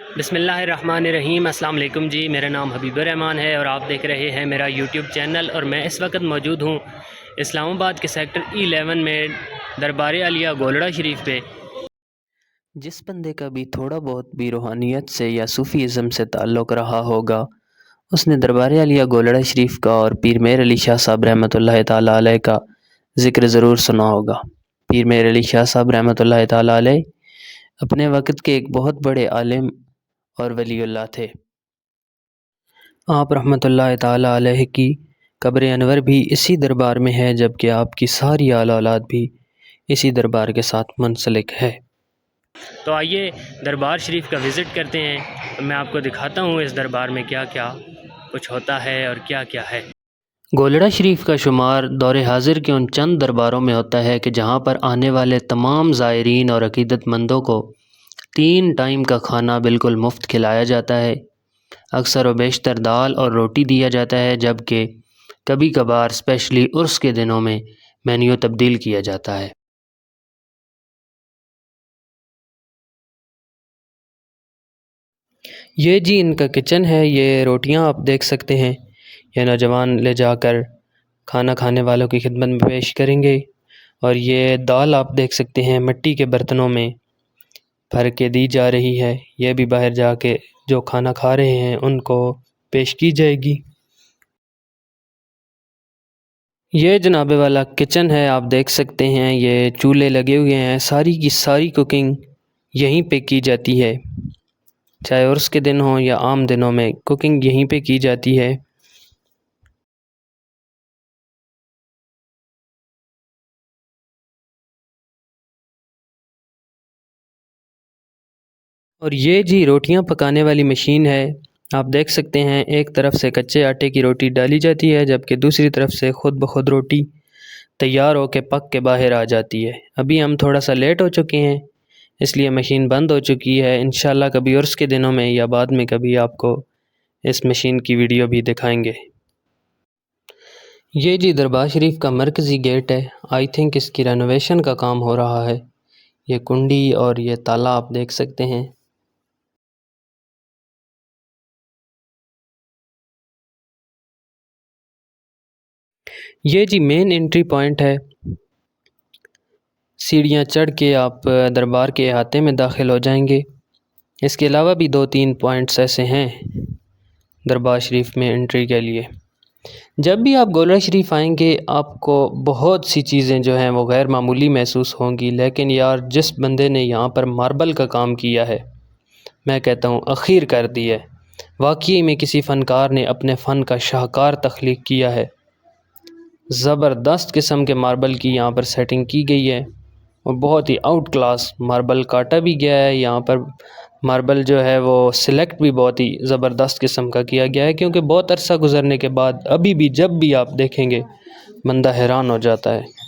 بسم اللہ الرحمن الرحیم۔ السلام علیکم جی، میرا نام حبیب الرحمان ہے اور آپ دیکھ رہے ہیں میرا یوٹیوب چینل، اور میں اس وقت موجود ہوں اسلام آباد کے سیکٹر E11 میں دربار عالیہ گولڑا شریف پہ۔ جس بندے کا بھی تھوڑا بہت بھی روحانیت سے یا صوفی ازم سے تعلق رہا ہوگا، اس نے دربار عالیہ گولڑا شریف کا اور پیر میر علی شاہ صاحب رحمۃ اللہ تعالیٰ علیہ کا ذکر ضرور سنا ہوگا۔ پیر میر علی شاہ صاحب رحمۃ اللہ تعالیٰ علیہ اپنے وقت کے ایک بہت بڑے عالم اور ولی اللہ تھے۔ آپ رحمۃ اللہ تعالیٰ علیہ کی قبر انور بھی اسی دربار میں ہے، جبکہ آپ کی ساری آل اولاد بھی اسی دربار کے ساتھ منسلک ہے۔ تو آئیے دربار شریف کا وزٹ کرتے ہیں، میں آپ کو دکھاتا ہوں اس دربار میں کیا کیا کچھ ہوتا ہے اور کیا کیا ہے۔ گولڑا شریف کا شمار دور حاضر کے ان چند درباروں میں ہوتا ہے کہ جہاں پر آنے والے تمام زائرین اور عقیدت مندوں کو 3 ٹائم کا کھانا بالکل مفت کھلایا جاتا ہے۔ اکثر و بیشتر دال اور روٹی دیا جاتا ہے، جبکہ کبھی کبھار اسپیشلی عرس کے دنوں میں مینیو تبدیل کیا جاتا ہے۔ یہ جی ان کا کچن ہے، یہ روٹیاں آپ دیکھ سکتے ہیں، یہ نوجوان لے جا کر کھانا کھانے والوں کی خدمت میں پیش کریں گے، اور یہ دال آپ دیکھ سکتے ہیں مٹی کے برتنوں میں بھر کے دی جا رہی ہے، یہ بھی باہر جا کے جو کھانا کھا رہے ہیں ان کو پیش کی جائے گی۔ یہ جناب والا کچن ہے، آپ دیکھ سکتے ہیں یہ چولہے لگے ہوئے ہیں، ساری کی ساری کوکنگ یہیں پہ کی جاتی ہے، چاہے عرس کے دن ہوں یا عام دنوں میں کوکنگ یہیں پہ کی جاتی ہے۔ اور یہ جی روٹیاں پکانے والی مشین ہے، آپ دیکھ سکتے ہیں ایک طرف سے کچے آٹے کی روٹی ڈالی جاتی ہے، جبکہ دوسری طرف سے خود بخود روٹی تیار ہو کے پک کے باہر آ جاتی ہے۔ ابھی ہم تھوڑا سا لیٹ ہو چکے ہیں، اس لیے مشین بند ہو چکی ہے، انشاءاللہ کبھی عرس کے دنوں میں یا بعد میں کبھی آپ کو اس مشین کی ویڈیو بھی دکھائیں گے۔ یہ جی دربار شریف کا مرکزی گیٹ ہے، آئی تھنک اس کی رینوویشن کا کام ہو رہا ہے۔ یہ کنڈی اور یہ تالا آپ دیکھ سکتے ہیں۔ یہ جی مین انٹری پوائنٹ ہے، سیڑھیاں چڑھ کے آپ دربار کے احاطے میں داخل ہو جائیں گے۔ اس کے علاوہ بھی 2-3 پوائنٹس ایسے ہیں دربار شریف میں انٹری کے لیے۔ جب بھی آپ گولڑا شریف آئیں گے آپ کو بہت سی چیزیں جو ہیں وہ غیر معمولی محسوس ہوں گی، لیکن یار جس بندے نے یہاں پر ماربل کا کام کیا ہے، میں کہتا ہوں اخیر کر دی ہے، واقعی میں کسی فنکار نے اپنے فن کا شاہکار تخلیق کیا ہے۔ زبردست قسم کے ماربل کی یہاں پر سیٹنگ کی گئی ہے، اور بہت ہی آؤٹ کلاس ماربل کاٹا بھی گیا ہے یہاں پر۔ ماربل جو ہے وہ سلیکٹ بھی بہت ہی زبردست قسم کا کیا گیا ہے، کیونکہ بہت عرصہ گزرنے کے بعد ابھی بھی جب بھی آپ دیکھیں گے بندہ حیران ہو جاتا ہے۔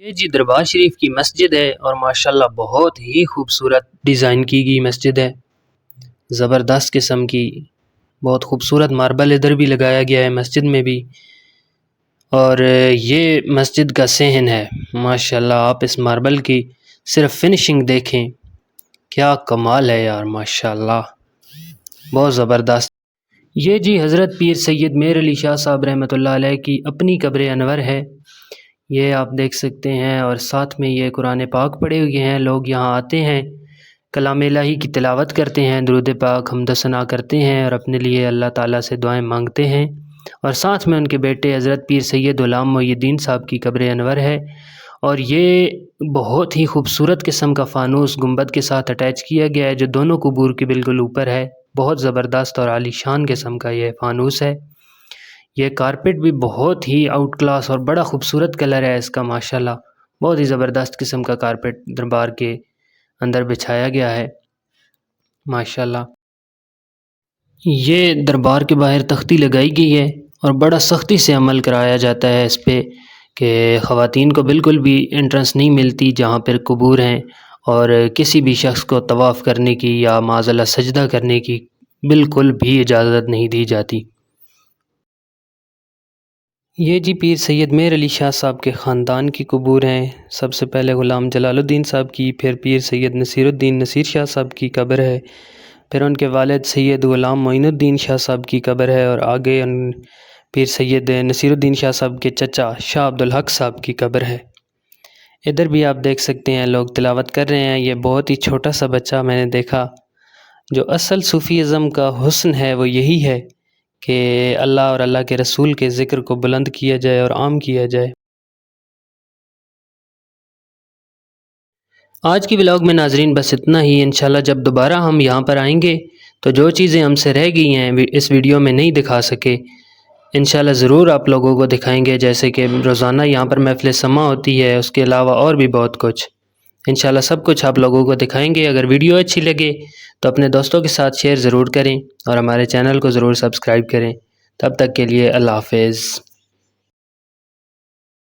یہ جی دربار شریف کی مسجد ہے، اور ماشاءاللہ بہت ہی خوبصورت ڈیزائن کی گئی مسجد ہے، زبردست قسم کی، بہت خوبصورت ماربل ادھر بھی لگایا گیا ہے مسجد میں بھی۔ اور یہ مسجد کا صحن ہے، ماشاءاللہ آپ اس ماربل کی صرف فنشنگ دیکھیں، کیا کمال ہے یار، ماشاءاللہ بہت زبردست۔ یہ جی حضرت پیر سید میر علی شاہ صاحب رحمۃ اللہ علیہ کی اپنی قبر انور ہے، یہ آپ دیکھ سکتے ہیں، اور ساتھ میں یہ قرآن پاک پڑھے ہوئے ہیں، لوگ یہاں آتے ہیں کلام الہی کی تلاوت کرتے ہیں، درود پاک حمد و ثنا کرتے ہیں، اور اپنے لیے اللہ تعالیٰ سے دعائیں مانگتے ہیں، اور ساتھ میں ان کے بیٹے حضرت پیر سید غلام محی الدین صاحب کی قبر انور ہے، اور یہ بہت ہی خوبصورت قسم کا فانوس گنبد کے ساتھ اٹیچ کیا گیا ہے، جو دونوں قبور کے بالکل اوپر ہے، بہت زبردست اور عالی شان قسم کا یہ فانوس ہے۔ یہ کارپٹ بھی بہت ہی آؤٹ کلاس اور بڑا خوبصورت کلر ہے اس کا، ماشاءاللہ بہت ہی زبردست قسم کا کارپٹ دربار کے اندر بچھایا گیا ہے ماشاءاللہ۔ یہ دربار کے باہر تختی لگائی گئی ہے اور بڑا سختی سے عمل کرایا جاتا ہے اس پہ کہ خواتین کو بالکل بھی انٹرنس نہیں ملتی جہاں پر قبور ہیں، اور کسی بھی شخص کو طواف کرنے کی یا معاذ اللہ سجدہ کرنے کی بالکل بھی اجازت نہیں دی جاتی۔ یہ جی پیر سید مہر علی شاہ صاحب کے خاندان کی قبور ہیں۔ سب سے پہلے غلام جلال الدین صاحب کی، پھر پیر سید نصیر الدین نصیر شاہ صاحب کی قبر ہے، پھر ان کے والد سید غلام معین الدین شاہ صاحب کی قبر ہے، اور آگے پیر سید نصیر الدین شاہ صاحب کے چچا شاہ عبدالحق صاحب کی قبر ہے۔ ادھر بھی آپ دیکھ سکتے ہیں لوگ تلاوت کر رہے ہیں۔ یہ بہت ہی چھوٹا سا بچہ میں نے دیکھا۔ جو اصل صوفی ازم کا حسن ہے وہ یہی ہے کہ اللہ اور اللہ کے رسول کے ذکر کو بلند کیا جائے اور عام کیا جائے۔ آج کی ولاگ میں ناظرین بس اتنا ہی۔ انشاءاللہ جب دوبارہ ہم یہاں پر آئیں گے تو جو چیزیں ہم سے رہ گئی ہیں اس ویڈیو میں نہیں دکھا سکے، انشاءاللہ ضرور آپ لوگوں کو دکھائیں گے، جیسے کہ روزانہ یہاں پر محفل سماع ہوتی ہے، اس کے علاوہ اور بھی بہت کچھ انشاءاللہ سب کچھ آپ لوگوں کو دکھائیں گے۔ اگر ویڈیو اچھی لگے تو اپنے دوستوں کے ساتھ شیئر ضرور کریں اور ہمارے چینل کو ضرور سبسکرائب کریں۔ تب تک کے لیے اللہ حافظ۔